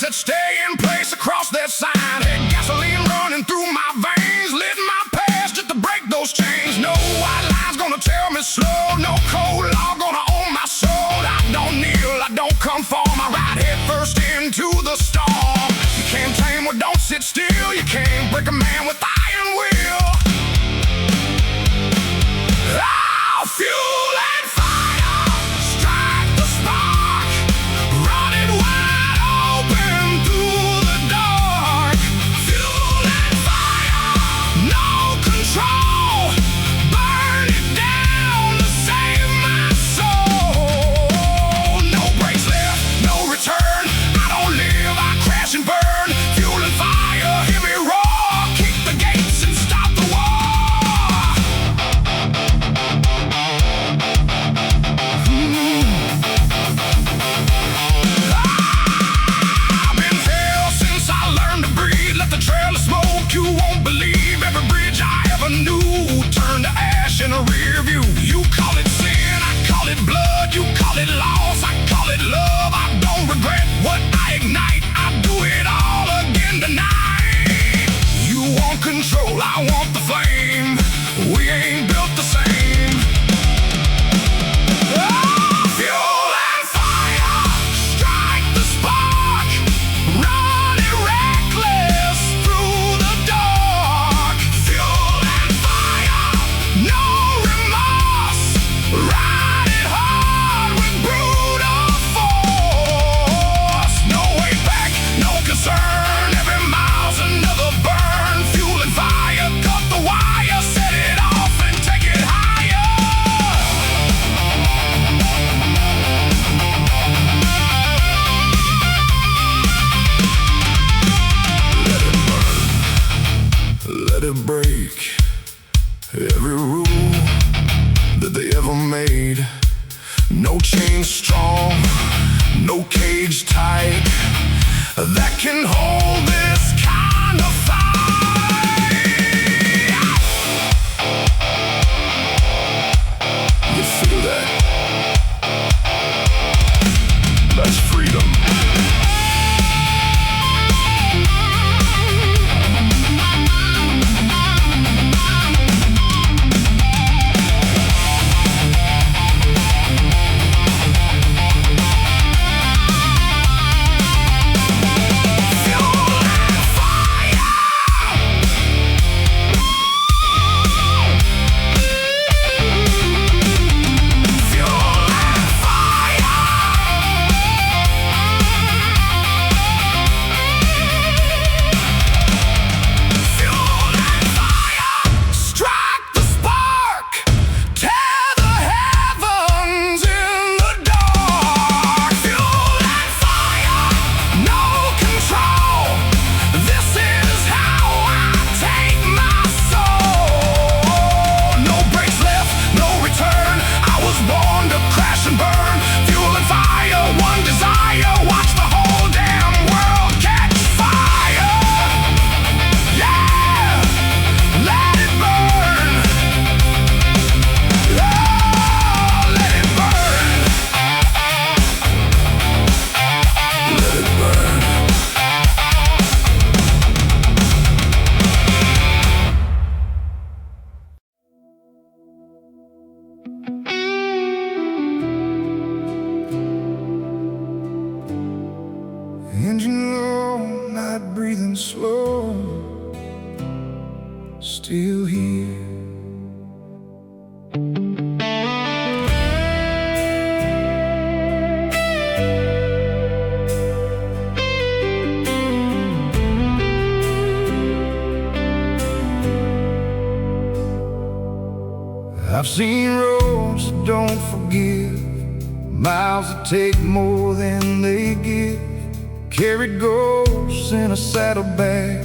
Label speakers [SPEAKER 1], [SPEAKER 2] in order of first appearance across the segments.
[SPEAKER 1] Stay in place across that sign. Had gasoline running through my veins, lit my past just to break those chains. No white line's gonna tell me slow, no cold law gonna own my soul. I don't kneel, I don't conform, I ride head first into the storm. You can't tame what don't sit still, you can't break a man with iron will. Oh, fuel and fire, strike the spark, run it wide open through the dark. Fuel and fire, no control, burn it down to save my soul. No brakes left, no return, I don't live, I crash and burn. Fuel and fire, hear me roar, kick the gates and stop the war. I've been hell since I learned to breathe. Let the trail of smoke, you won't believe. Every bridge I ever knew turned to ash in a rear view. You call it sin, I call it blood. You call it loss, I call it love. I don't regret what I ignite, I do it all again tonight. You want control, I want the flame. We ain't built the same. Fuel and fire, strike the spark, run it reckless through the dark. Fuel and fire, no remorse, ride it hard with brutal force. No way back, no concern, every mile's another burn. Fuel and fire, cut the wire, set it off and take it higher. Let it break every rule that they ever made. No chain strong, no cage tight that can hold this kind of fight. You feel that? That's freedom. Engine low, not breathing slow, still here. I've seen roads that don't forgive, miles that take more than they give. Carried ghosts in a saddlebag,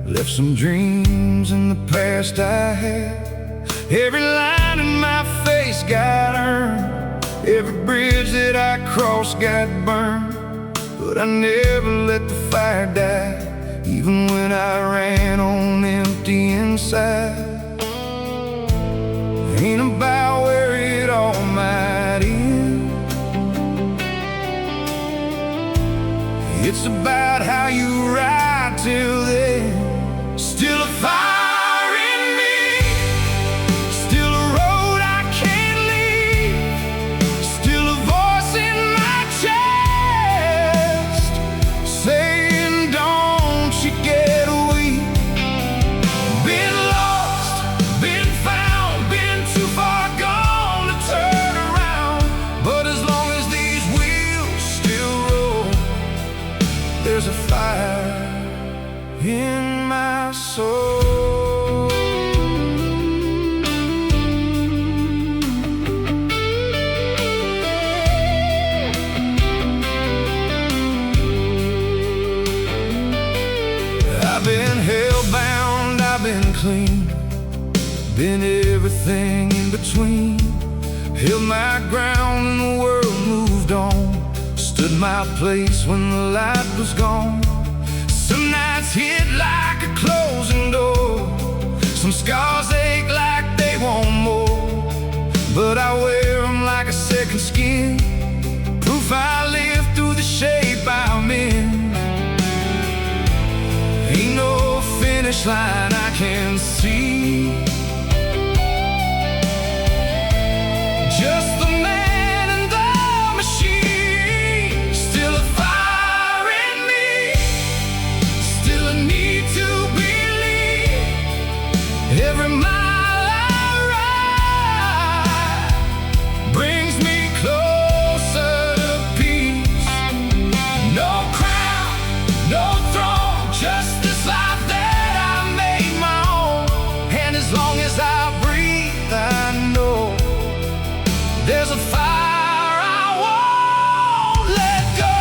[SPEAKER 1] left some dreams in the past I had. Every line in my face got earned, every bridge that I crossed got burned. But I never let the fire die, even when I ran on empty inside. Ain't about where it all might end, it's about how you ride till then. Still a fire in me, still a road I can't leave, still a voice in my chest saying don't you get weak. Been lost, been found, been too far gone to turn around. But as long as these wheels still roll, there's a fire in my soul. I've been hell-bound, I've been clean, been everything in between. Held my ground and the world moved on, stood my place when the light was gone. Some nights hit like a closing door, some scars ache like they want more. But I wear them like a second skin, proof I live through the shape I'm in. Ain't no finish line I can see, just the man and the machine. Still a fire in me, still a need to believe. Every mile I ride brings me closer to peace. No crown, no throne, just this life that I made my own. And as long as I breathe, I know there's a fire I won't let go.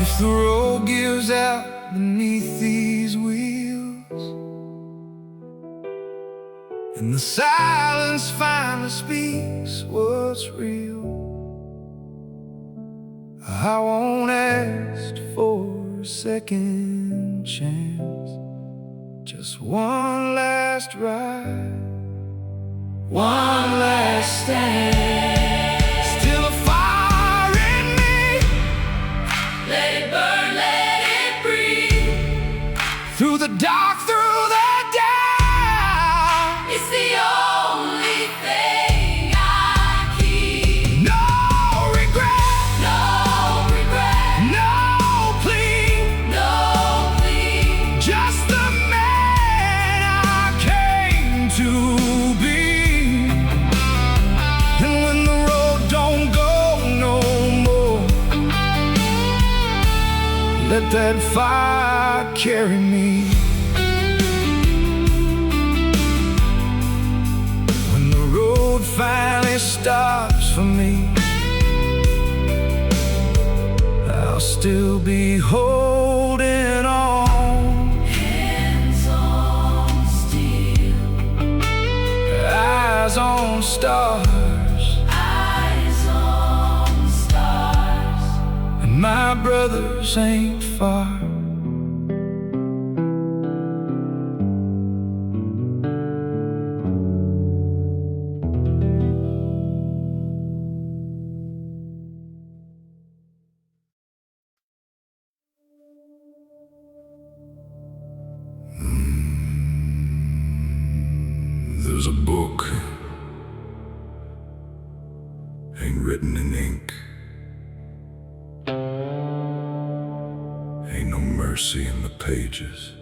[SPEAKER 1] If the road gives out beneath these wheels, and the silence finally speaks what's real, I won't ask for a second chance, just one last ride, one last stand. Still a fire in me, let it burn, let it breathe. Through the dark, through the down, it's the only thing I keep. No regret, no regret, no plea, no plea. Just the man I came to be. And when the road don't go no more, let that fire carry me. When the road finally stops for me, I'll still be holding on. Hands on steel, eyes on stars, eyes on stars. And my brothers ain't far. There's a book
[SPEAKER 2] written in ink. Ain't no mercy in the pages.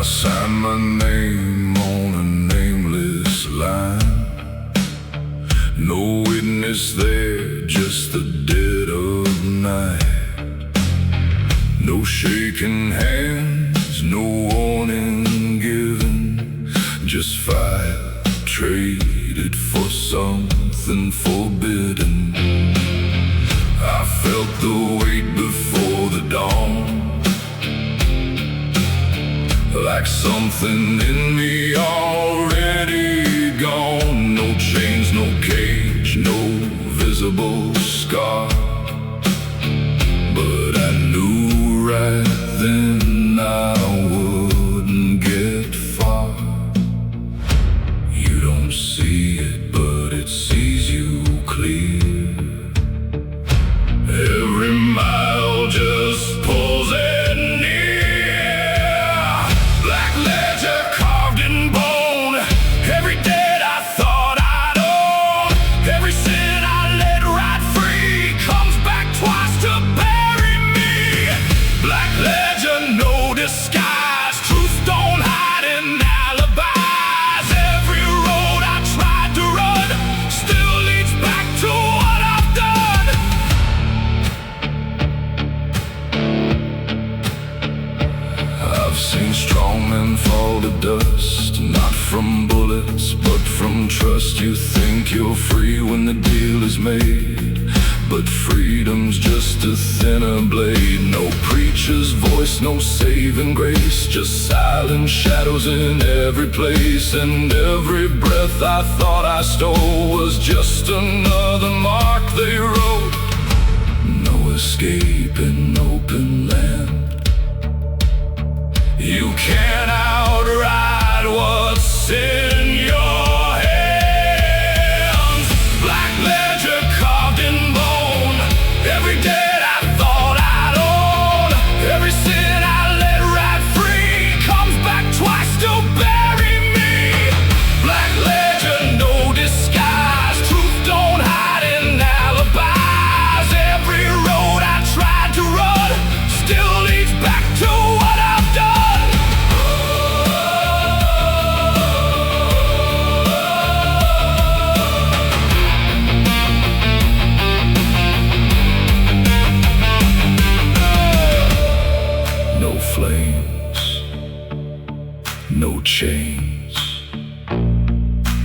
[SPEAKER 2] Sign my name on a nameless line. No witness there, just the dead of night. No shaking hands, no warning given. Just fire traded for something forbidden. I felt the weight before the dawn, like something in me already gone. No chains, no cage, no visible scar. But I knew right then I wouldn't get far. You don't see it, but it sees you clear. Every mile just pulls it near. Seen strong men fall to dust, not from bullets, but from trust. You think you're free when the deal is made, but freedom's just a thinner blade. No preacher's voice, no saving grace, just silent shadows in every place. And every breath I thought I stole was just another mark they wrote. No escape in open land. You can't outride what's in your hands. Black ledger carved in bone. Every debt I thought I'd own, every sin I let ride free comes back twice to bury me. Black ledger, no disguise. Truth don't hide in alibis. Every road I tried to run still leads back to what I've done. Flames, no chains,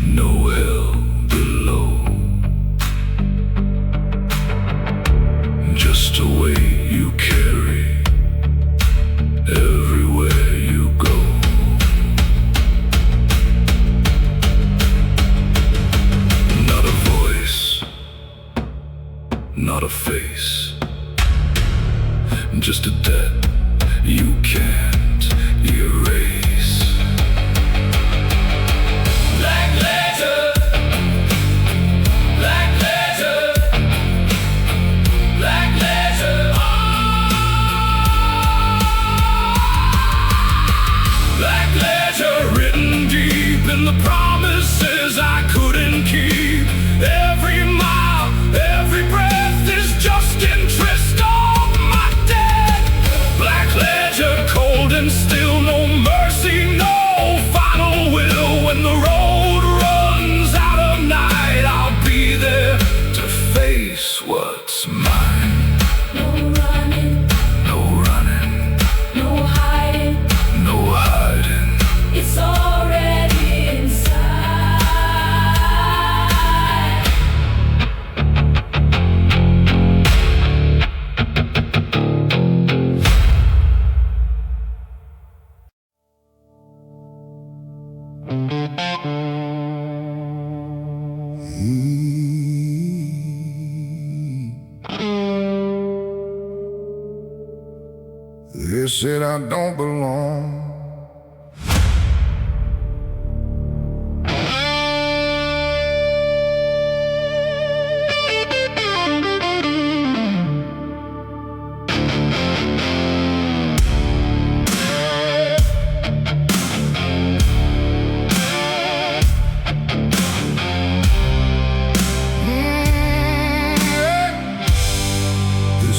[SPEAKER 2] no hell below. Just a weight you carry everywhere you go. Not a voice, not a face, just a debt you can't erase. Black letter, black letter, black letter. Black letter written deep in the promises I couldn't keep. Every mile, every breath is just interest on my debt. Black ledger, cold and still, no mercy, no final will. When the road runs out of night, I'll be there to face what's mine.
[SPEAKER 3] No running,
[SPEAKER 2] No running,
[SPEAKER 3] no hiding,
[SPEAKER 2] no hiding.
[SPEAKER 3] it's already inside.
[SPEAKER 1] said I don't belong.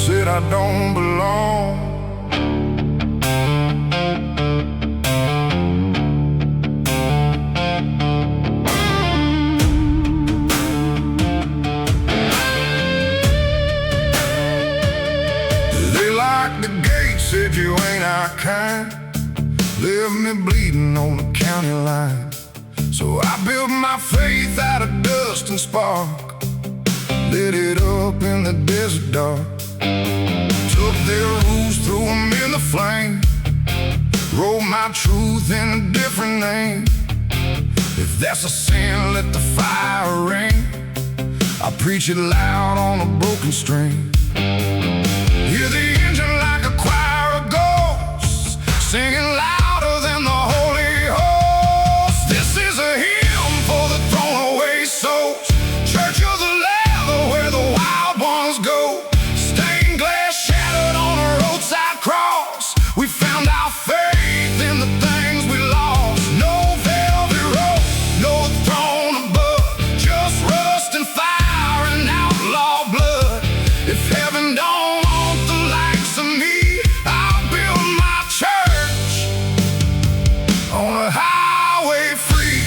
[SPEAKER 1] Said I don't belong. They locked the gate, said you ain't our kind. Left me bleeding on the county line. So I built my faith out of dust and spark, lit it up in the desert dark. Took their rules, threw them in the flame. Wrote my truth in a different name. If that's a sin, let the fire rain. I preach it loud on a broken string. Hear the engine like a choir of ghosts, singing louder than the holy host. This is a hymn for the thrown away souls. Church of the leather where the wild ones go. We found our faith in the things we lost. No velvet rope, no throne above, just rust and fire and outlaw blood. If heaven don't want the likes of me, I'll build my church on a highway free.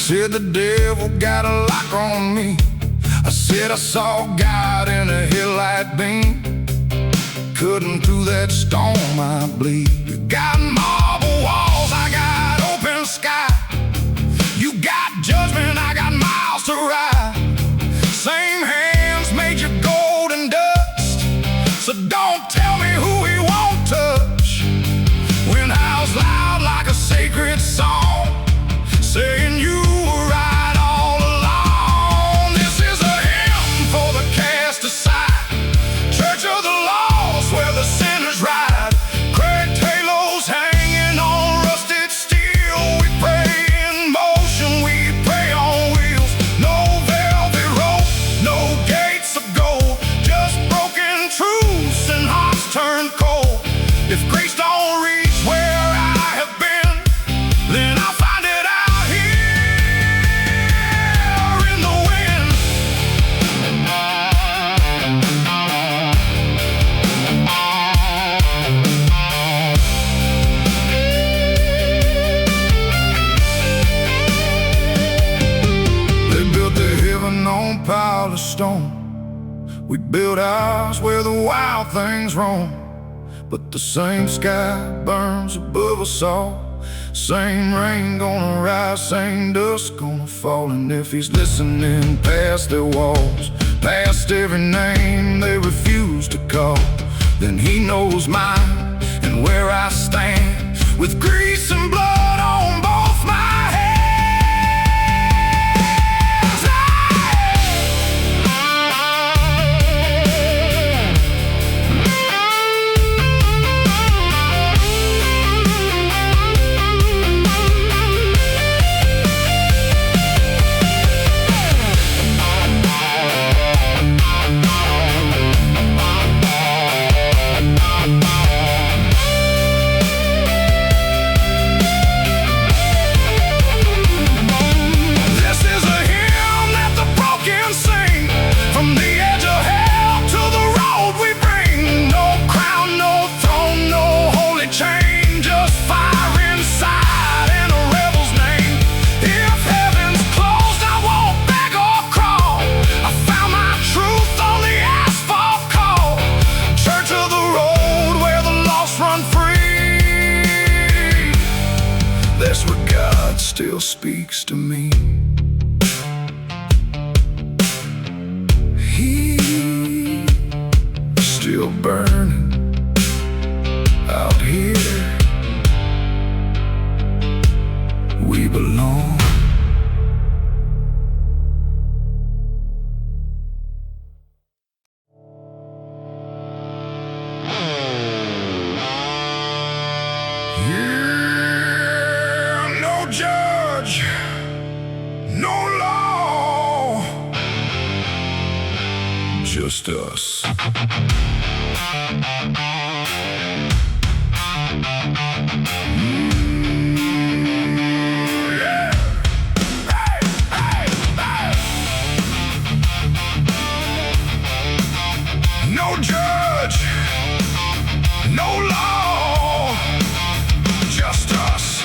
[SPEAKER 1] Said the devil got a lock on me. I said I saw God in a headlight beam. Cutting through that storm I bleed. You got marble walls, I got open sky. You got judgment, I got miles to ride. Same hands made you gold and dust. So don't tell me who he won't touch. When I was loud like a sacred song, saying you were right all along. This is a hymn for the cast aside. Church of the lost where the sinners ride. Cracked halos hanging on rusted steel. We pray in motion, we pray on wheels. No velvet rope, no gates of gold, just broken truths and hearts turned cold. If grace don't reach where I have been, then I'll find it out here in the wind. They built their heaven on pile of stone. We built ours where the wild things roam. But the same sky burns above us all. Same rain gonna rise, same dust gonna fall. And if he's listening past their walls, past every name they refuse to call, then he knows mine and where I stand, with grease and blood on both my hands. Still speaks to me. He's still burning.
[SPEAKER 2] here we belong.
[SPEAKER 1] Yeah, no judge, no law,
[SPEAKER 2] Just us.
[SPEAKER 1] no judge, no law, just us.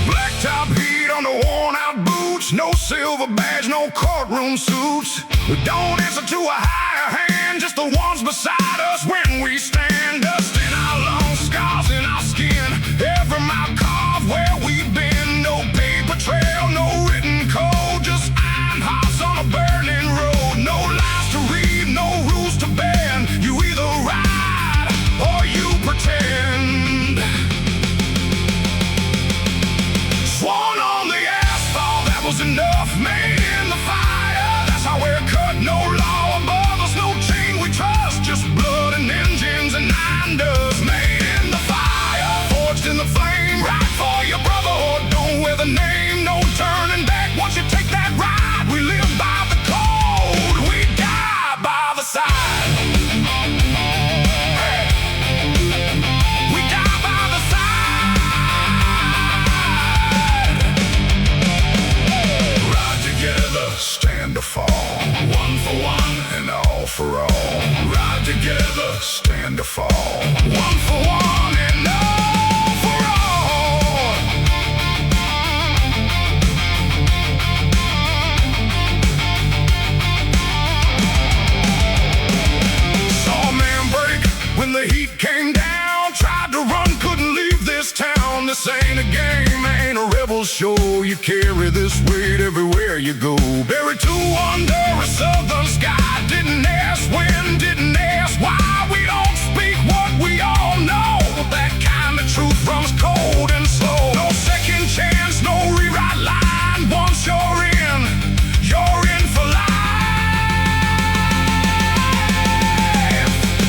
[SPEAKER 1] Blacktop heat on the worn-out boots, no silver badge, no courtroom suits. We don't answer to a higher hand, just the ones beside us when we stand. Dust in our lungs, scars in our skin, every mile carved where we've been. No paper trail, no written code, just iron hearts on a burning road. No lies to read, no rules to bend. You either ride or you pretend. Sworn on the asphalt, that was enough. Made in the fire, that's how we're cut. No law above us, no chain we trust, just blood and engines and nine does. Made in the fire, forged in the flame, right for your brotherhood. Don't wear the name, no turning back. Once you take that ride, we live by the code, we die by the side. Hey. We die by the side. Ride together, stand or fall. One for one and all for all. Ride together, stand or fall. One for one and all for all. Saw a man break when the heat came down. Tried to run, couldn't leave this town. This ain't a game, ain't a rebel show. You carry this weight everywhere you go. Buried two under a southern sky. Didn't ask when, didn't ask why. We don't speak what we all know. That kind of truth runs cold and slow. No second chance, no rewrite line. Once you're in for life.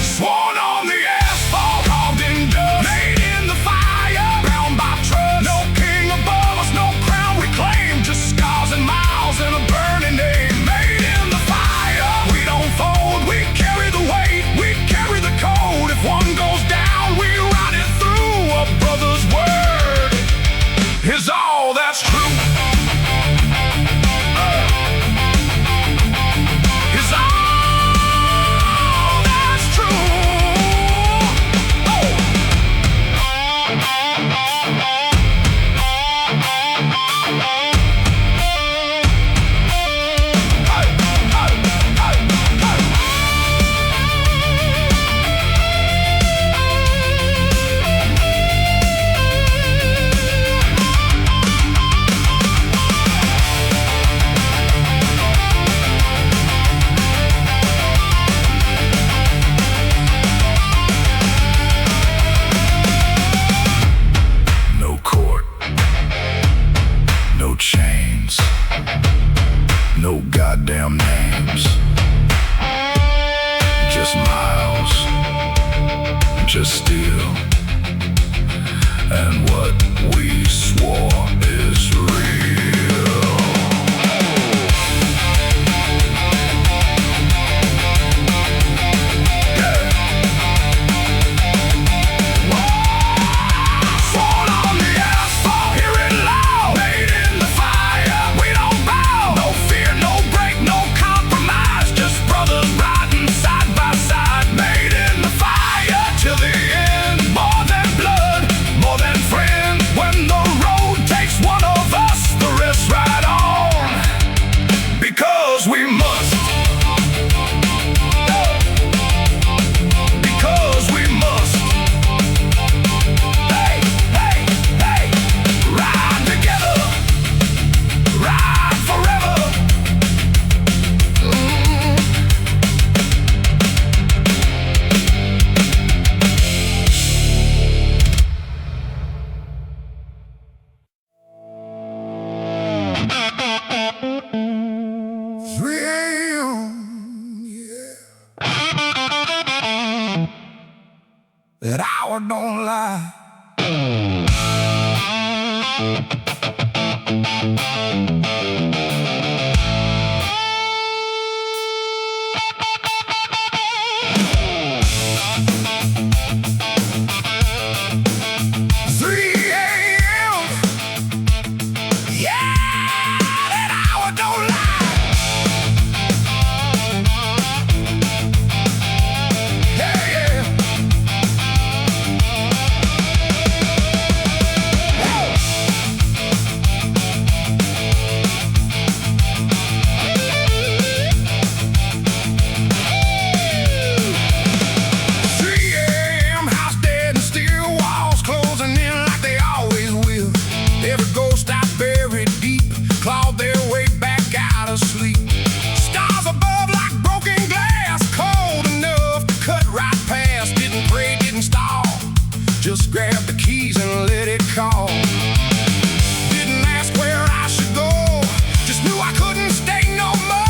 [SPEAKER 1] Sworn on the asphalt, carved in dust. Made in the fire, bound by trust. No king above us, no crown we claim. Just scars and miles and a burning name. Made in the fire, we don't fold. We carry the weight, we carry the code. If one goes down, we ride it through. A brother's word is all that's true. Is all that's true. Oh. No court, no chains, no goddamn names. Just miles, just steel, and what we swore is real. Yeah. Sworn on the asphalt, hear it loud. Made in the fire, we don't bow. No fear, no break, no compromise. Just brothers riding side by side. Made in the fire till the end. More than blood, more than friends. When the road takes one of us, the hour don't lie. 3 a.m. Yeah, that hour don't lie. Yeah, yeah. 3 a.m. house dead and still, walls closing in like they always will. Every ghost I buried deep clawed their way back out of sleep. Stars above like broken glass, cold enough to cut right past. Didn't pray, didn't stall, just grabbed the keys and let it call. Didn't ask where I should go, just knew I couldn't stay no more.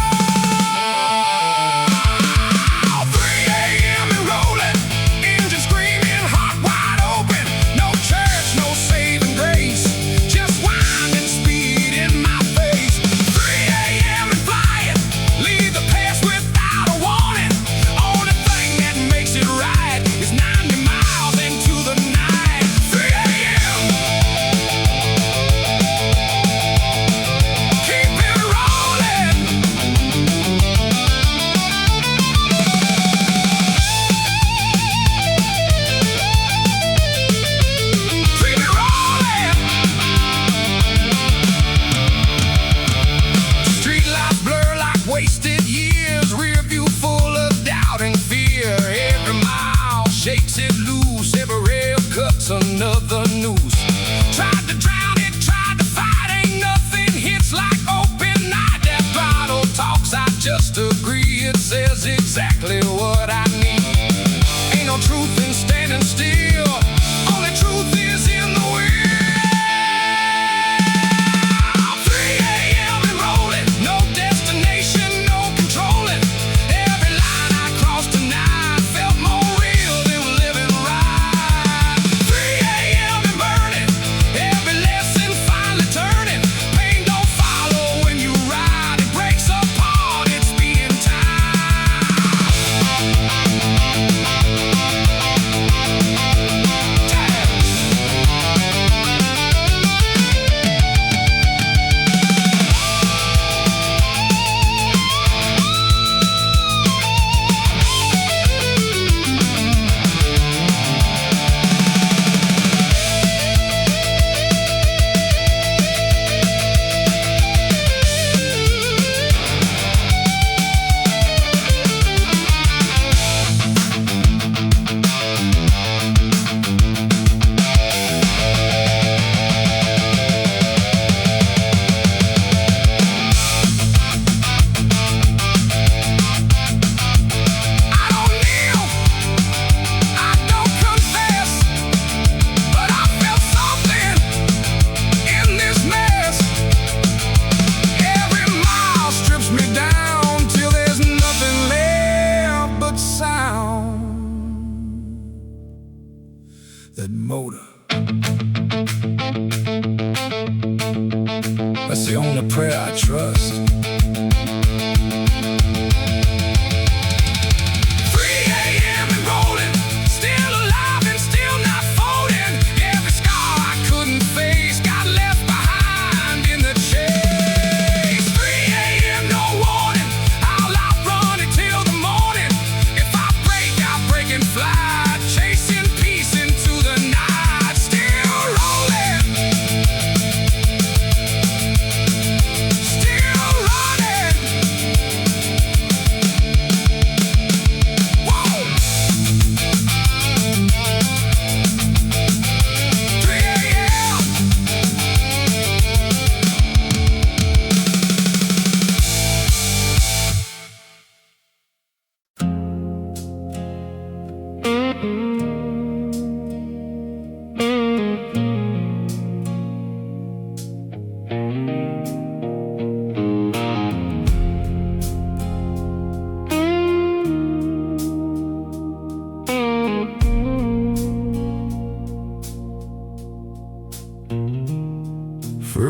[SPEAKER 1] 3 a.m. and rolling, engine screaming, heart wide open. No church, no saving grace, just winding speed in my face. 3 a.m. and flying, leave the past without a warning. Only thing that makes it right is 90 miles into the night. 3 a.m. Keep it rolling. Keep it rolling. Street lights blur like wasted years, rear view full of doubt and fear. Every mile shakes it loose, every rail cuts another noose. Tried to drown it, tried to fight, ain't nothing hits like open night. That throttle talks, I just agree, it says exactly what I need. Ain't no truth in standing still, only truth is in the wheel. 3 a.m. and rolling, no destination, no controlling. Every line I crossed tonight felt more real than living right. 3 a.m. and burning, every lesson finally turning. Pain don't follow when you ride, it breaks apart, it's being time.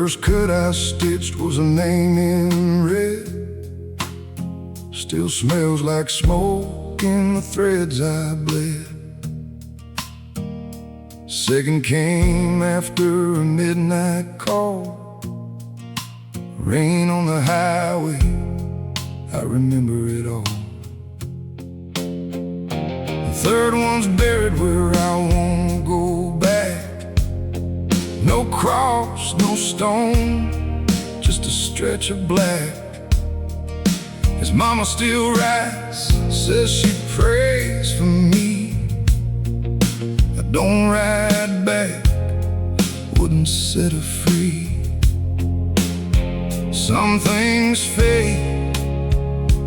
[SPEAKER 1] first cut I stitched was a name in red. Still smells like smoke in the threads I bled. Second came after a midnight call. Rain on the highway, I remember it all. The third one's buried where I won't go back. No cross, no stone, just a stretch of black. His mama still writes, says she prays for me. I don't ride back, wouldn't set her free. Some things fade,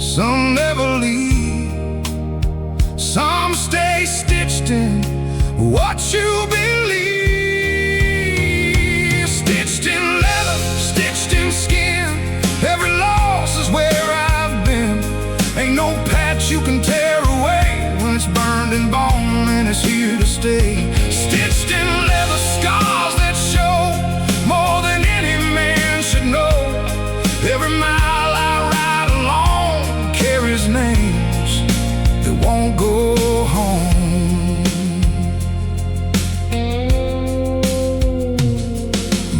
[SPEAKER 1] some never leave. Some stay stitched in what you believe. Stitched in leather, stitched in skin. Every loss is where I've been. Ain't no patch you can tear away when it's burned in bone and it's here to stay. Stitched in leather, scars that show more than any man should know. Every mile I ride alone carries names that won't go home.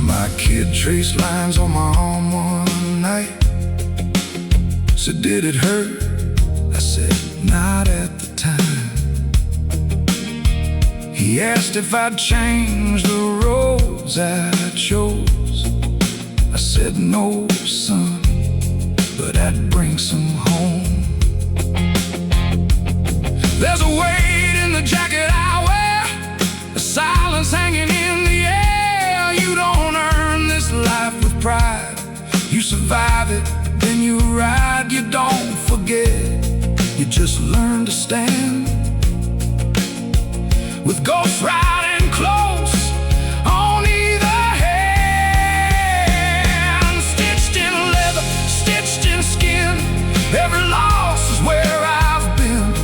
[SPEAKER 1] My kid traced lines on my arm one night. Said, did it hurt? I said, not at the time. He asked if I'd change the roads I chose. I said, no, son, but I'd bring some home. There's a weight in the jacket I wear, a silence hanging in the air. You don't earn this life with pride. You survive it, then you ride. You don't forget, you just learn to stand. With ghosts riding close on either hand. Stitched in leather, stitched in skin. Every loss is where I've been.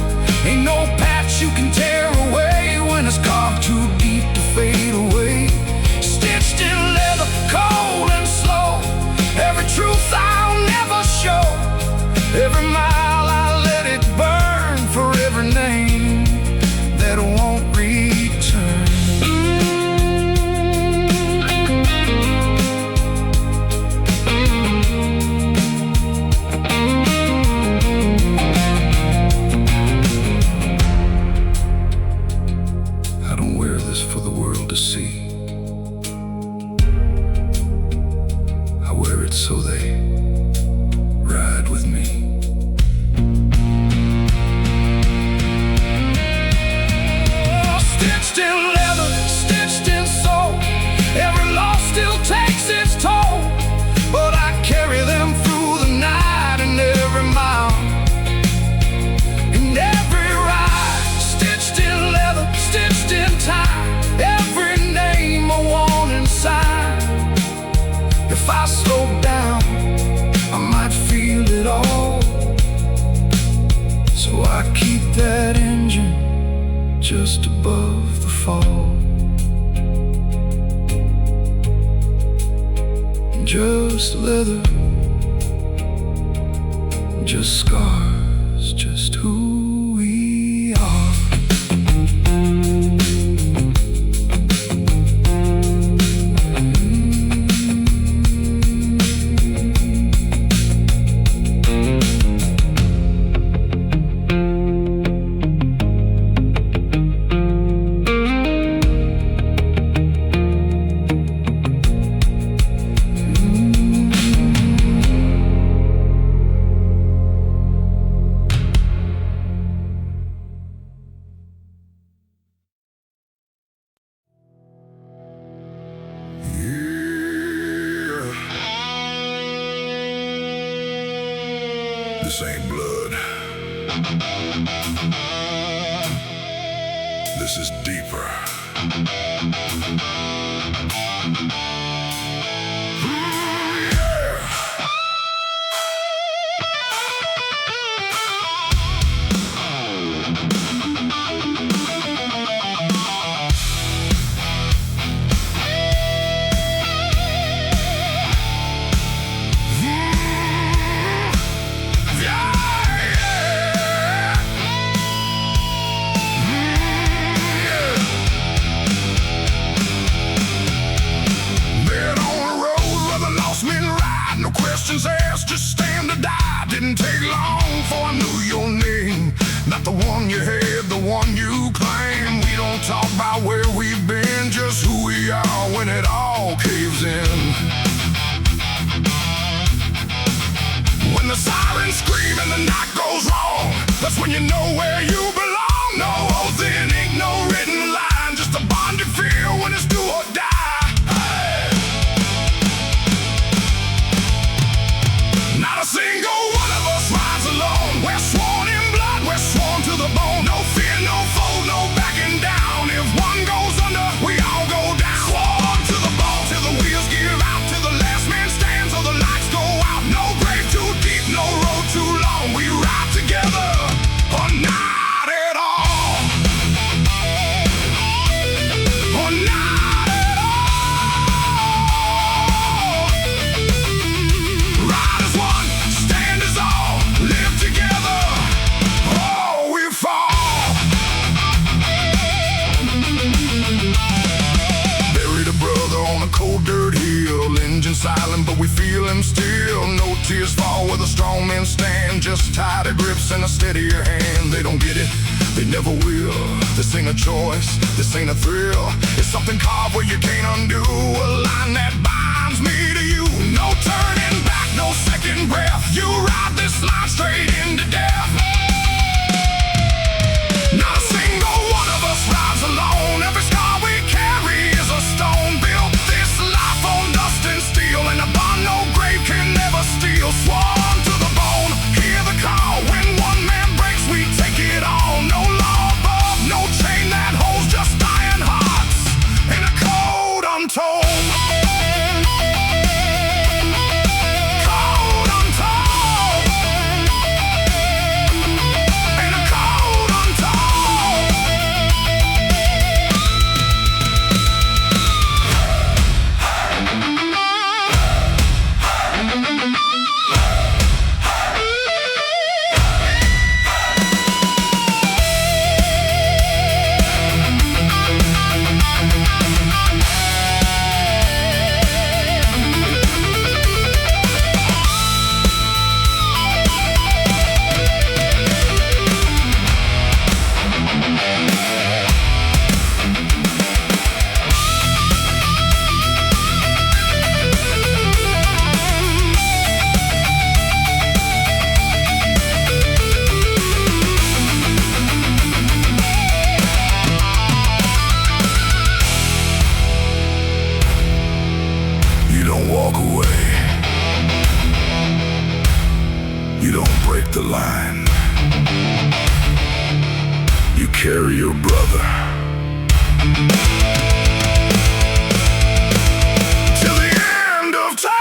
[SPEAKER 1] Ain't no patch you can tear away when it's carved too deep to fade away. Stitched in leather, cold and slow. Every truth I'll never show. Every mile I let it burn for every name that won't return. I don't wear this for the world to see. I wear it so they ride with me. Stitched in leather, stitched in soul. Every loss still takes its toll, but I carry them through the night and every mile, and every ride. Stitched in leather, stitched in time. Every name a warning sign. If I slow down, I might feel it all. So I keep that engine just above the fall. Just leather, just scars, just who we are.
[SPEAKER 2] This ain't blood. This is deeper.
[SPEAKER 1] when you know where you belong. No oath in ink, no written line, just a bond you feel when it's do or die. Hey. Not a single one of us rides alone. We're sworn in blood, we're sworn to the bone. No fear, no foe, no backing down. If one goes under, we all go down. Sworn to the bone till the wheels give out, till the last man stands or the lights go out. No grave too deep, no road too long. We ride together or not at all. Or not at all. Ride as one, stand as all, live together. Oh, we fall. Buried a brother on a cold dirt hill. Engine silent, but we feel him still. No tears fall where the strong men stand. Just tighter grips and a steadier hand. They don't get it, they never will. This ain't a choice, this ain't a thrill. It's something carved where you can't undo. A line that binds me to you. No turning back, no second breath. You ride this line straight into death. Not a single one of us rides alone. Every scar we carry is a stone. Built this life on dust and steel, and a bond no grave can never steal. Sworn to the bone, hear the call. When one man breaks, we take it all. No law above, no chain that holds, just iron hearts and a code untold. Code untold. And a code untold. You don't walk away. You don't break the line. You carry your brother till the end of time.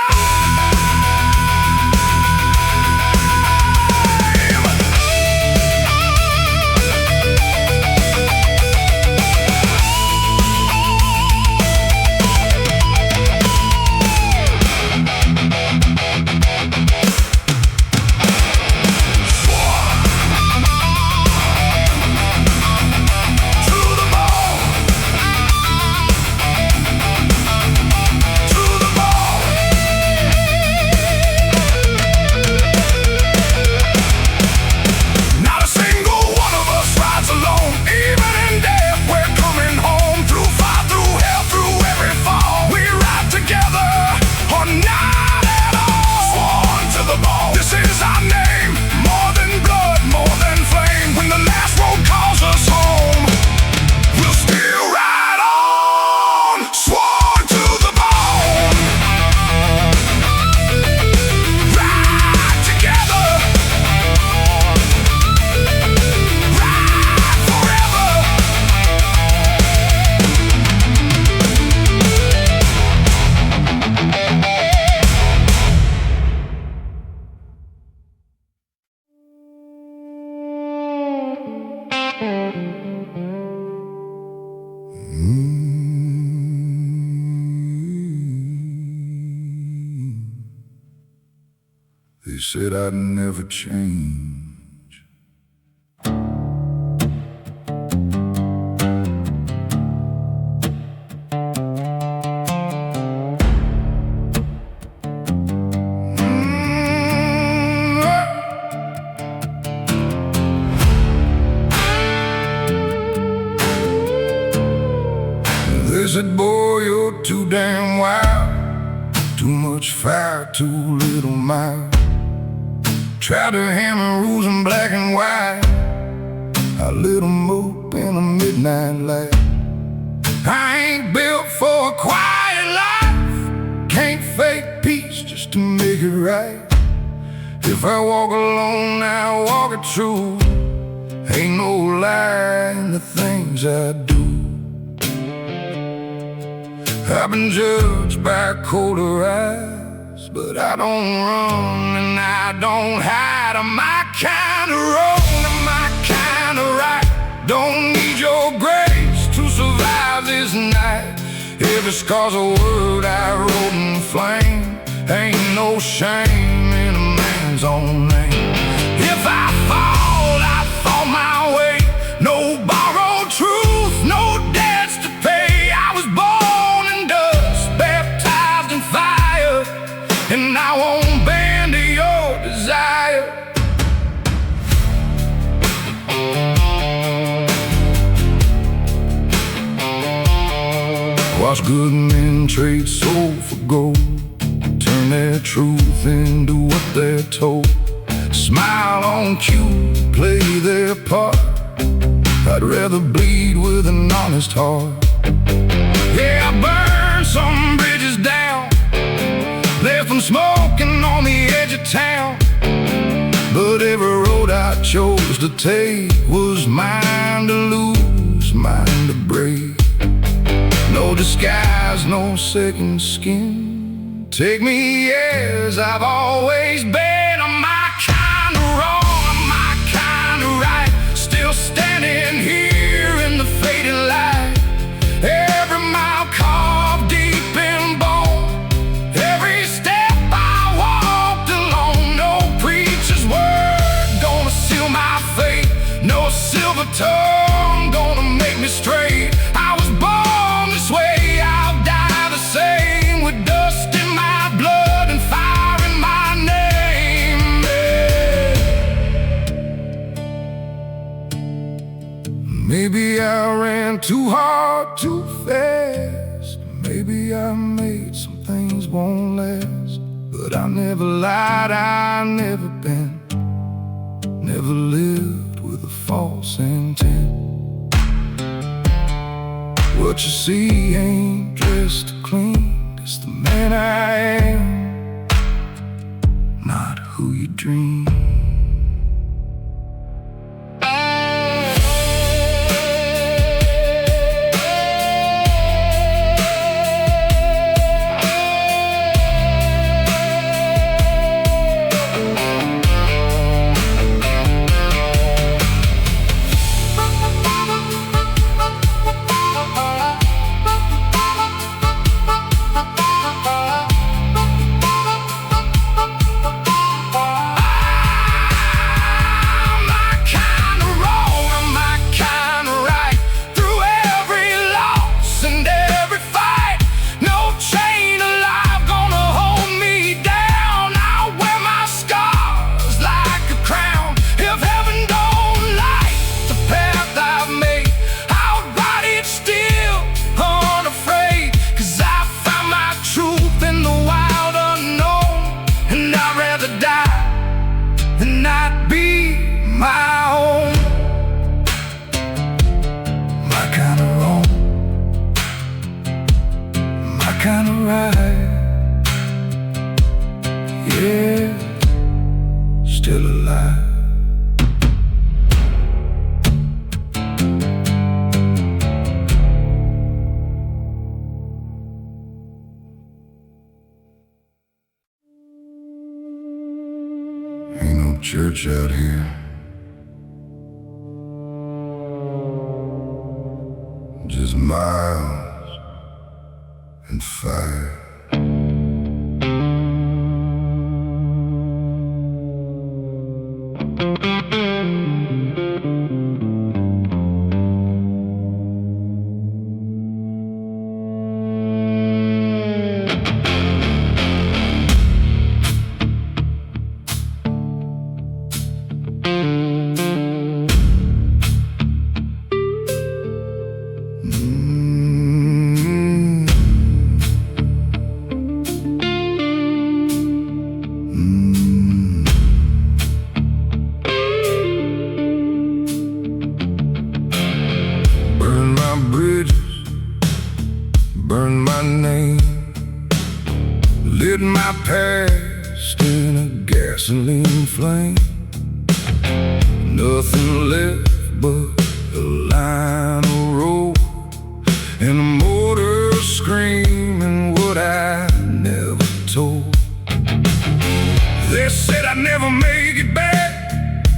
[SPEAKER 1] To the bone. They said I'd never change. They said, boy, you're too damn wild. Too much fire, too little mild. Try to hammer rules in black and white. I lit 'em up in a midnight light. I ain't built for a quiet life. Can't fake peace just to make it right. If I walk alone, I walk it true. Ain't no lie in the things I do. I've been judged by colder eyes, but I don't run and I don't hide. I'm my kind of wrong, I'm my kind of right. Don't need your grace to survive this night. Every scar's a word I wrote in flame. Ain't no shame in a man's own name. If I fall my way. No borrowed truth, no debts to pay. I was born in dust, baptized in fire, and I won't bend to your desire. Watch good men trade soul for gold, turn their truth into what they're told. Smile on cue, play their part. I'd rather bleed with an honest heart. Yeah, I burned some bridges down, left them smoking on the edge of town. But every road I chose to take was mine to lose, mine to break. No disguise, no second skin. Take me as I've always been. I'm my kind of wrong, I'm my kind of right. Still standing here in the fading light. Every mile carved deep in bone. Every step I walked alone. No preacher's word gonna seal my fate. No silver tongue gonna make me straight. I was born this way, I'll die the same. With dust in my blood and fire in my name. Maybe I ran too hard, too fast. Maybe I made some things won't last. But I never lied, I never been. Never lived with a false intent. What you see ain't dressed clean. It's the man I am, not who you dream. Kinda right, yeah, still alive. Ain't no church out here. Just miles and fire.
[SPEAKER 2] my past in a gasoline flame. Nothing left but a line of road and a motor screaming what I never told. They said I'd never make it back.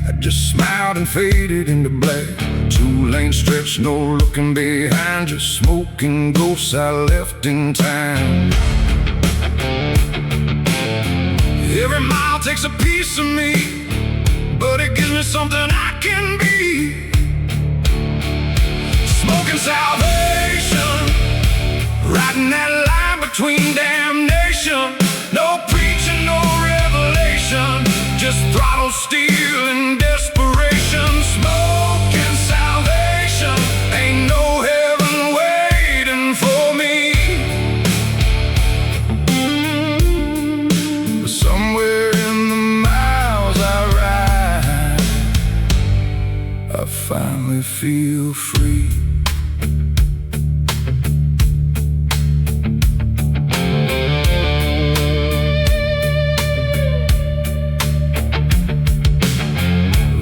[SPEAKER 2] I just smiled and faded into black. 2-lane stretch, no looking behind, just smoking ghosts I left in time. Every mile takes a piece of me, but it gives me something I can be. Smoking salvation, riding that line between damnation. No preaching, no revelation, just throttle, steel, and desperation. Smoking salvation, ain't no heaven waiting for me. But somewhere in the miles I ride, I finally feel free.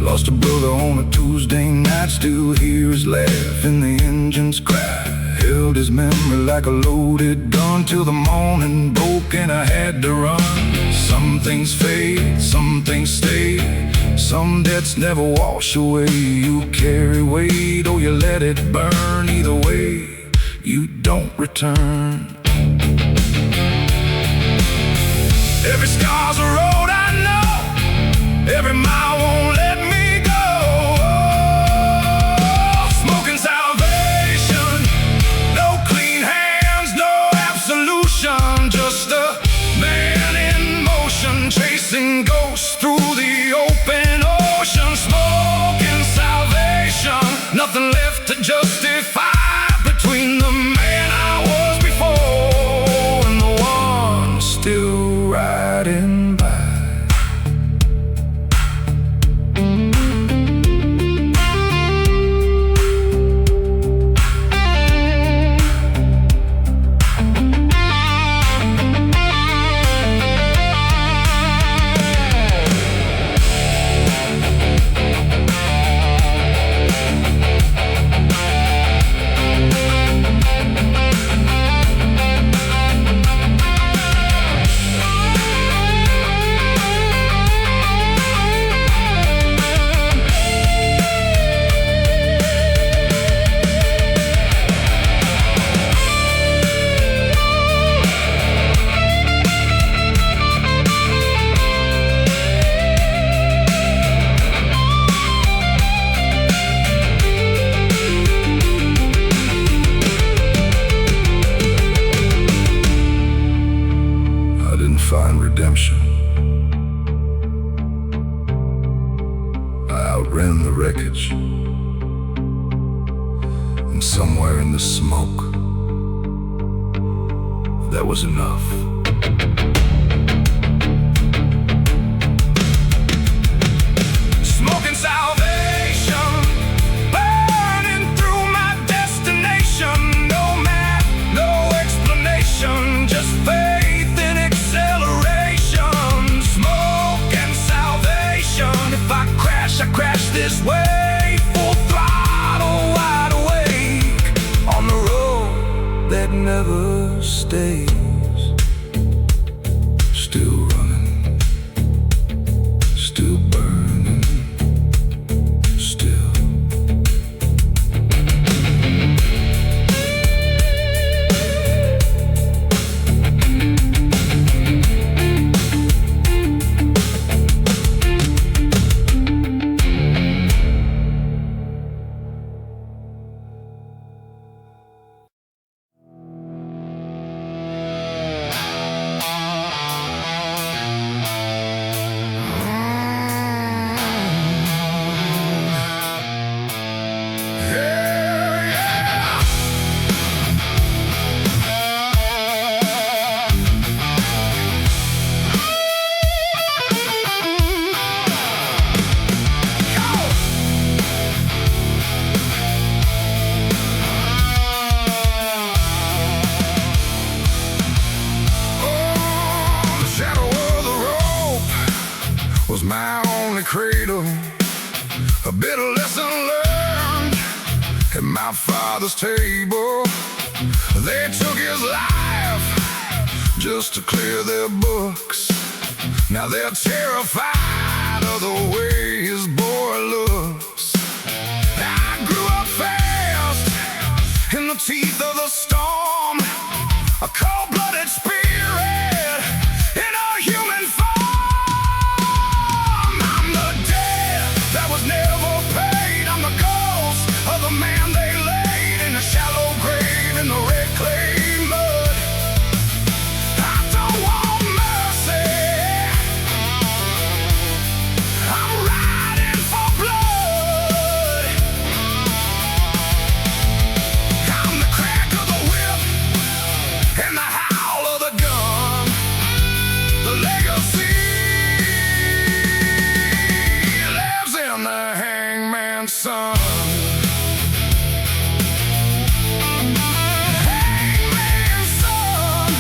[SPEAKER 2] Lost a brother on a Tuesday night, still hear his laugh and the engines cry. Held his memory like a loaded gun till the morning broke and I had to run. Some things fade, some things stay, some debts never wash away. You carry weight or you let it burn, either way, you don't return. Every scar's a road I know, every mile won't let me go. Smoking salvation, no clean hands, no absolution, just a man in motion, chasing ghosts through the open ocean. Smoking salvation, nothing left to justify between the man I was before and the one still riding by. Find redemption. I outran the wreckage, and somewhere in the smoke, that was enough. Smoking salvation, burning through my destination. No map, no explanation, just faith. I crash this way, full throttle, wide awake, on the road that never stays. Still running, still burning, still.
[SPEAKER 1] bitter lesson learned at my father's table. They took his life just to clear their books. Now they're terrified of the way his boy looks. I grew up fast in the teeth of the storm, a cold-blooded spirit in a human form. I'm the debt that was never paid. I'm the ghost of the man they laid in a shallow grave in the red clay mud. I don't want mercy. I'm riding for blood. I'm the crack of the whip and the howl of the gun. The legacy lives in the hangman's son. Hangman's son.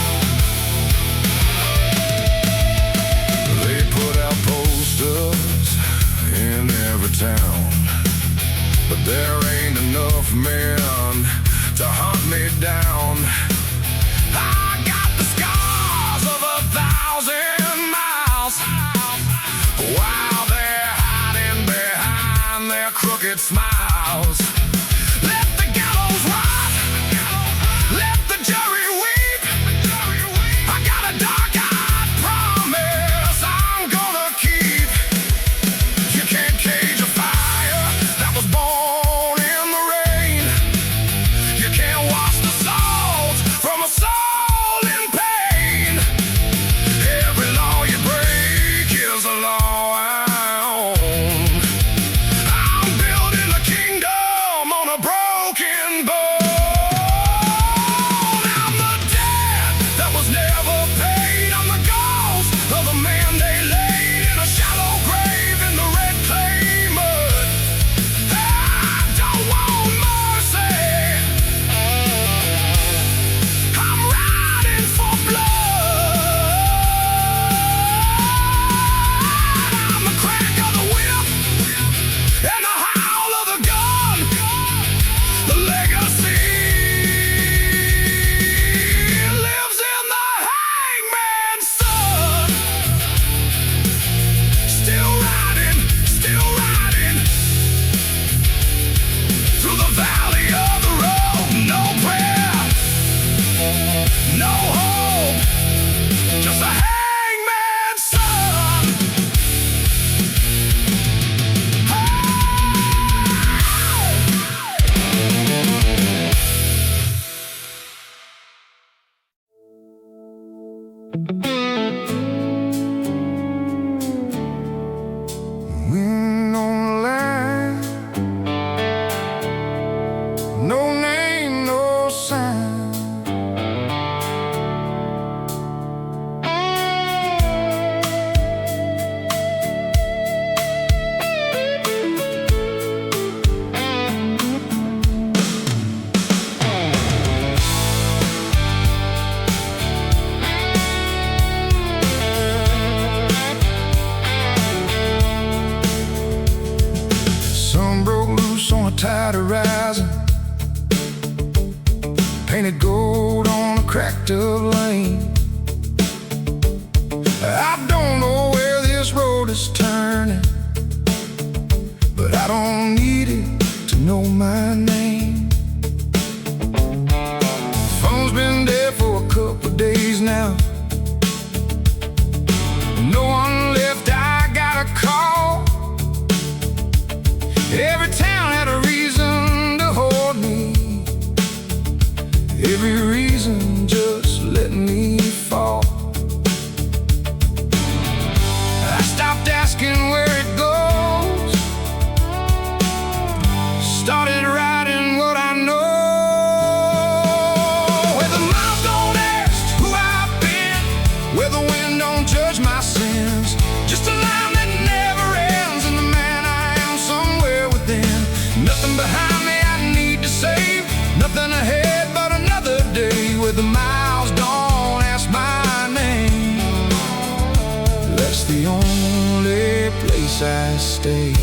[SPEAKER 1] They put out posters in every town, but there ain't enough men to hunt me down. I got the scars of 1,000 miles while they're hiding behind their crooked smiles. Let the gallows rot, let the jury weep. I got a dark-eyed promise I'm gonna keep. You can't cage a fire that was born in the rain. You can't wash the salt from a soul in pain. Every law you break is a law I own. I'm building a kingdom on a broken bone. I'm the debt that was never paid. I'm the ghost of the man they laid in a shallow grave in the red clay mud. I don't want mercy. I'm riding for blood. I'm the crack of the whip and the howl of the gun. The legacy lives in the hangman's son. Still riding through the valley of the road. No prayer, no hope, just a hangman's son. Wind on the line, no name, no sign. Sun broke loose on a tide horizon, painted gold on a cracked up lane. I don't know where this road is turning, but I don't need it to know my name. Phone's been dead for a couple days now. No one left, I got a call. Every town had a reason to hold me, every reason just let me fall. I stopped asking where it goes, started writing what I know. Where the mouth don't ask who I've been, where the wind don't judge my sins, just a line that never ends, and the man I am somewhere within. Nothing behind me I need to save, nothing ahead but another day where the miles don't ask my name. That's the only place I stay.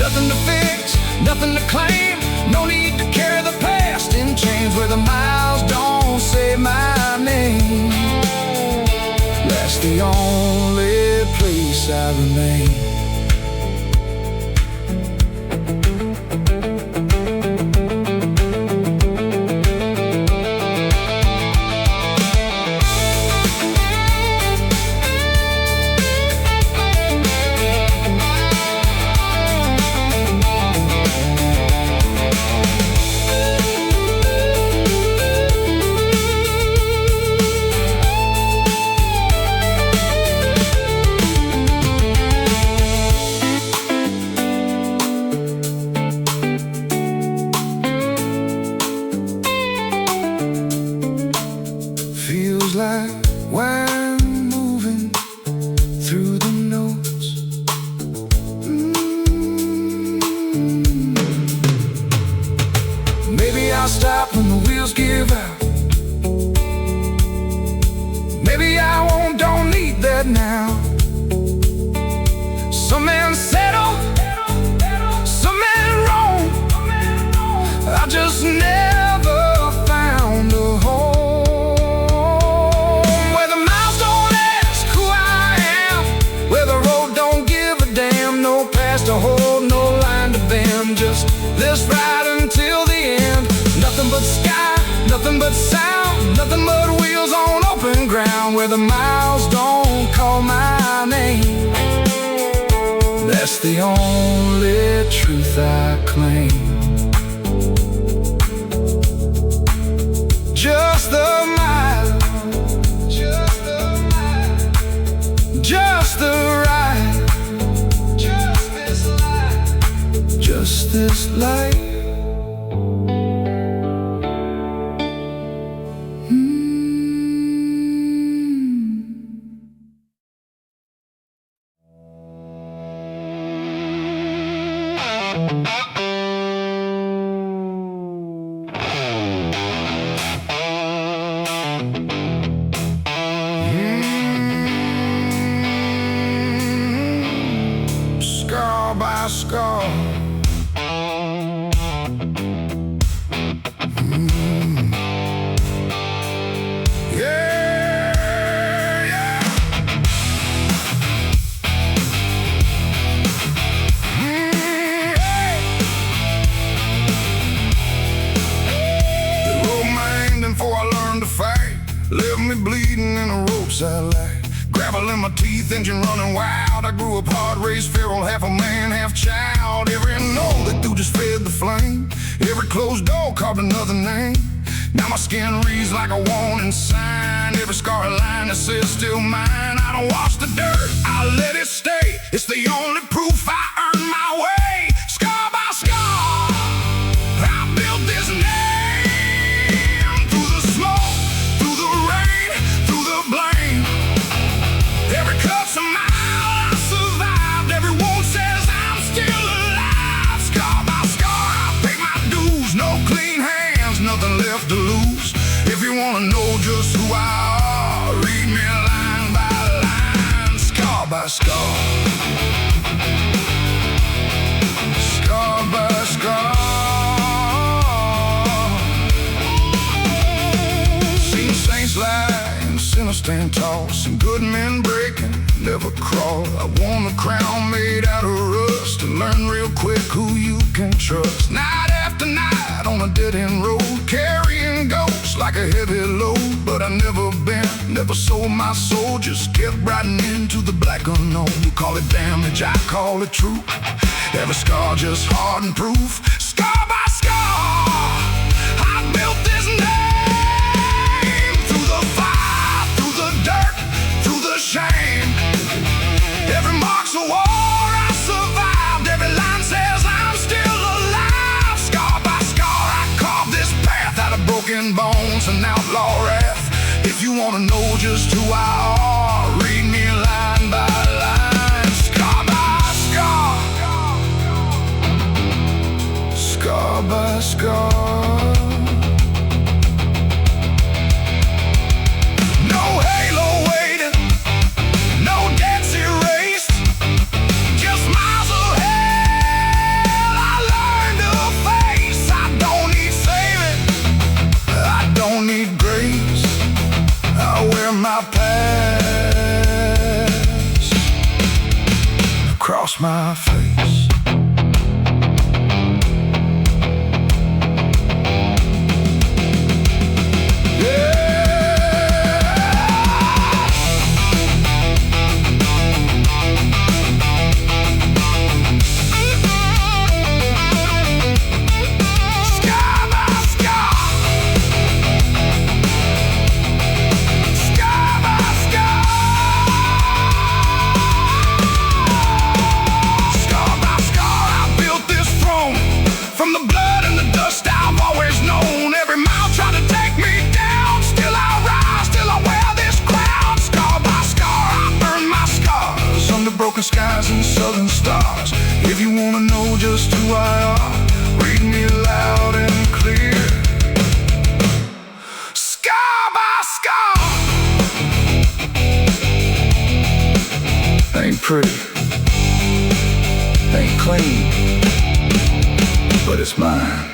[SPEAKER 1] Nothing to fix, nothing to claim. No need to carry the past in chains where the miles don't say my name. That's the only place I remain. Feels like wine moving through the notes. Maybe I'll stop when the wheels give out. Maybe I won't, don't need that now. Some men settle, some men roam. I just never found a home where the miles don't ask who I am, where the road don't give a damn. No past to hold, no line to bend, just this ride until the end. Nothing but sky, nothing but sound, nothing but wheels on open ground where the miles don't call my name. That's the only truth I claim. Just the mile, just the mile, just the ride, just this life, just this life. Scar by scar. Yeah, yeah. Hey. They rolled my hand before I learned to fight. Left me bleeding in a roadside light. Gravel in my teeth, engine running wild. I grew up hard, raised feral, half a man, half child. Every no that threw just fed the flame. Every closed door carved another name. Now my skin reads like a warning sign. Every scar line that says still mine. I don't wash the dirt, I let it stay. It's the only proof I earned my way. Scar by scar, I built this name. Through the smoke, through the rain, through the blame. Every cut's a mile, I survived. Every wound says I'm still alive. Scar by scar, I pay my dues. No clean hands, nothing left to lose. If you wanna know just who I are, read me line by line. Scar by scar, scar by scar. Seen saints lie and sinners stand tall. Some good men breaking, never crawl. I won the crown made out of rust, and learn real quick who you can trust. Night after night on a dead-end road, carrying ghosts like a heavy load. But I never bent, never sold my soul, just kept riding into the black unknown. You call it damage, I call it truth. Every scar just hardened proof. Scar by scar, I built this name. Through the fire, through the dirt, through the shame. Every mark's a war, I survived. Every line says I'm still alive. Scar by scar, I carved this path out of broken bones and outlaw wrath. If you wanna know just who I are, read me line by line. Scar by scar, scar by scar. No halo waiting, no debts erased, just miles ahead. my face. From the blood and the dust I've always known. Every mouth tried to take me down. Still I rise, still I wear this crown. Scar by scar, I earn my scars under broken skies and southern stars. If you wanna know just who I are, read me loud and clear. Scar by scar. Ain't pretty, ain't clean, but it's mine.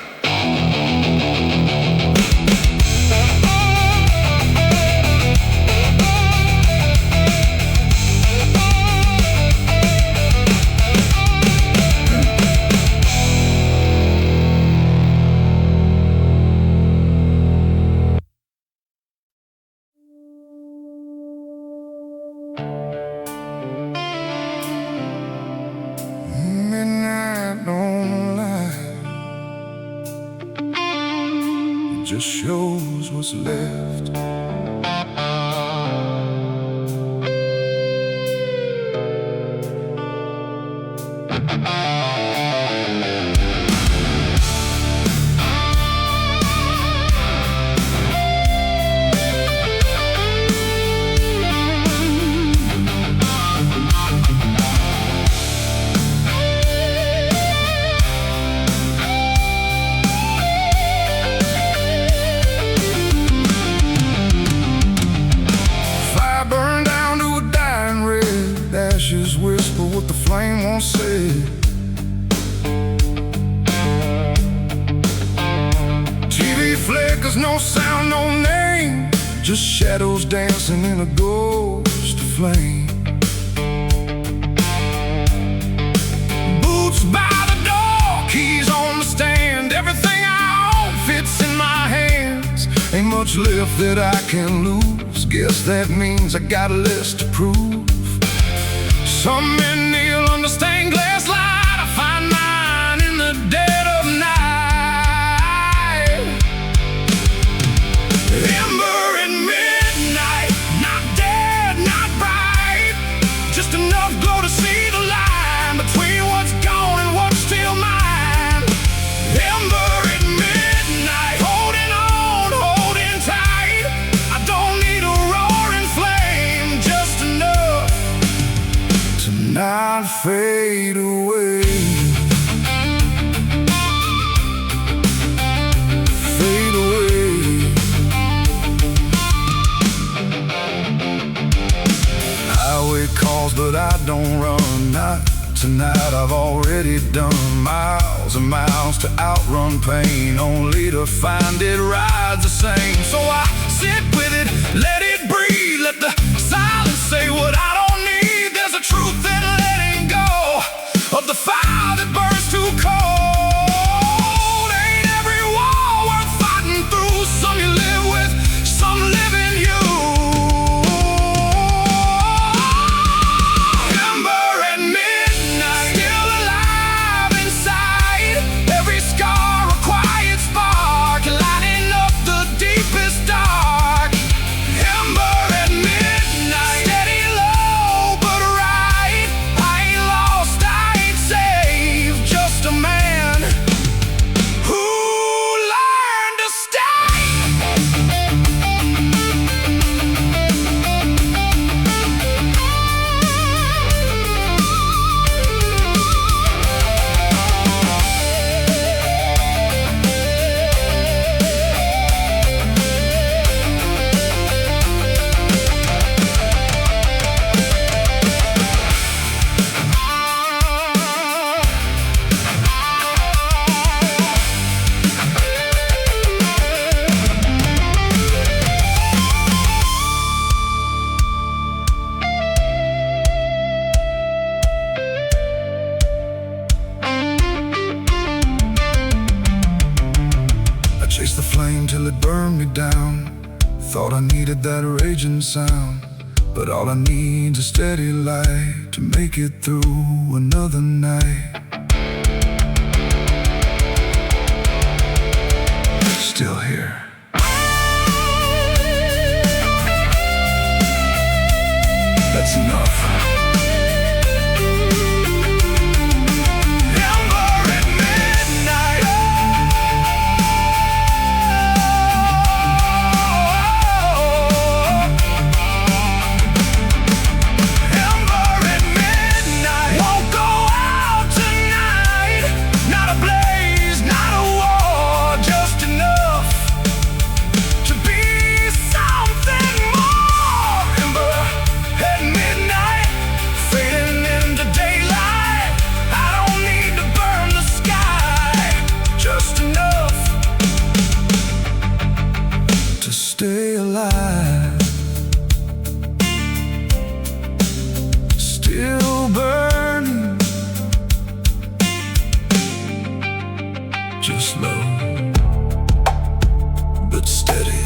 [SPEAKER 1] Midnight don't lie, just shows what's left. Ashes whisper what the flame won't say. TV flickers, no sound, no name, just shadows dancing in a ghost of flame. Boots by the door, keys on the stand. Everything I own fits in my hands. Ain't much left that I can lose. Guess that means I got a list to prove. Some men kneel under stained glass light. I find mine in the dead of night. Ember in midnight, not dead, not bright, just enough glow to see the line between what's gone and what's still mine. Ember in midnight, holding on, holding tight. I don't need a roaring flame, just enough to not fade away. Fade away. Highway calls, but I don't run. Not tonight, I've already done miles and miles to outrun pain, only to find it rides the same. So I sit with it, let it breathe, let the silence say what I don't need. There's a truth in letting go of the fire that burns too cold. Ain't every war worth fighting through. Some you live with, some live in you. Ember at midnight, still alive inside. Every scar a quiet spark, lighting up the deepest dark. Ember at midnight, steady low but right. I ain't lost, I ain't saved. Chased the flame till it burned me down. Thought I needed that raging sound, but all I need's a steady light to make it through another night. Still here. That's enough. Stay alive, still burning, just low but steady.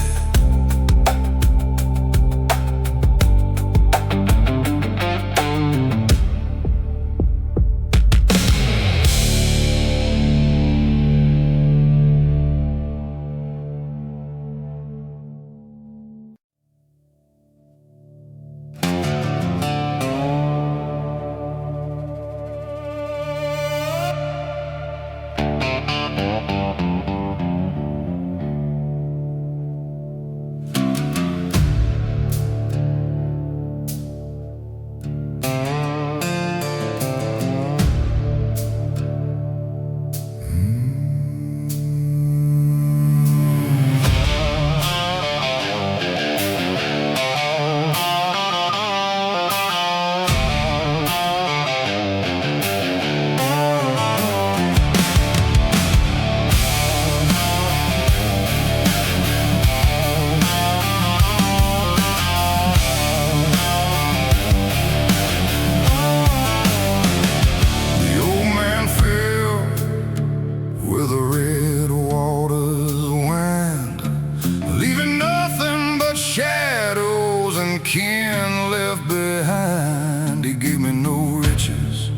[SPEAKER 1] Kin left behind. He gave me no riches,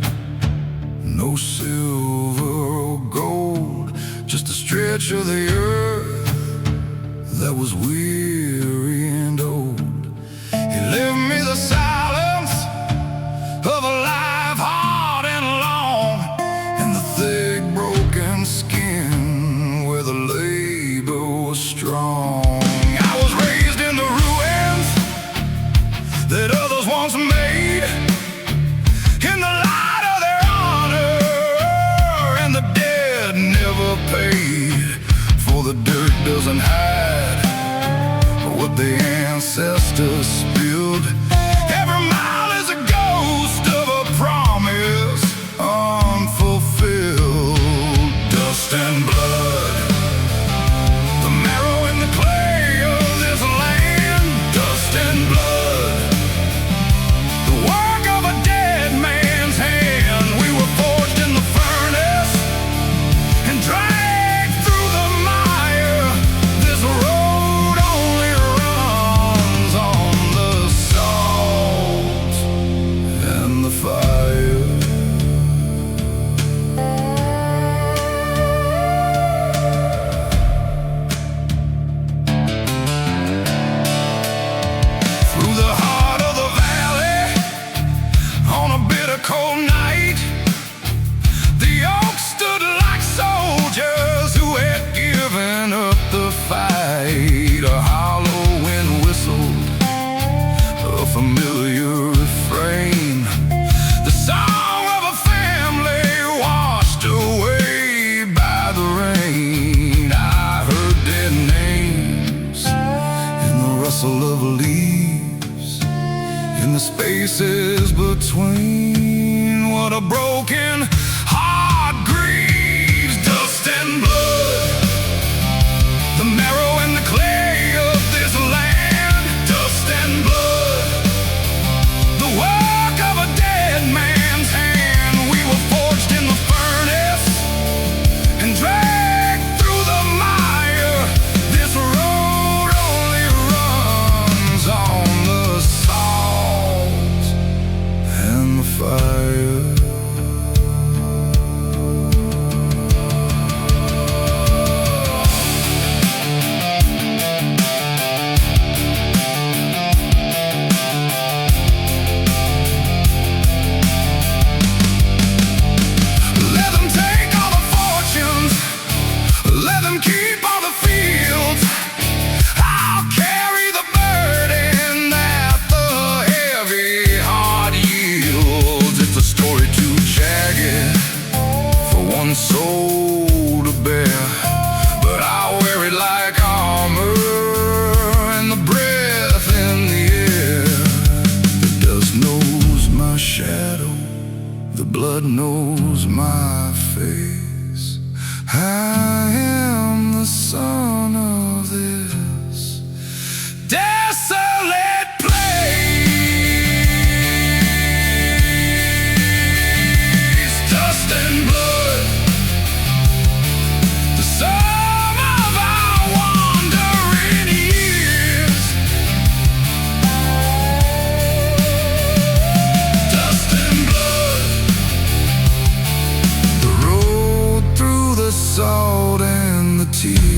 [SPEAKER 1] no silver or gold, just a stretch of the earth that was weary and old. He left me the silence of a life hard and long, and the thick broken skin where the labor was strong. I was raised in the ruins that others once made, in the light of their honor, and the dead never paid, for the dirt doesn't hide what the ancestors spilled. Every mile is a ghost of a promise unfulfilled. Dust and blood, the marrow and the clay of this land. Dust and blood, the work of a dead man's hand. We were forged in the furnace and dragged through the mire. This road only runs on the salt and the fire. Through the heart of the valley, on a bitter cold night, the oaks stood like soldiers who had given up the fight. A hollow wind whistled a familiar refrain, the song of a family washed away by the rain. I heard their names in the rustle of leaves, in the spaces between. What a broken heart grieves. Dust and blood, the marrow and the clay of this land. Dust and blood, the work of a dead man's hand. We were forged in the furnace and dragged through the mire. knows my face. I am the son of this desolate place. Dust and blood, the sum of our wandering years. Dust and blood, the road through the salt and the tears.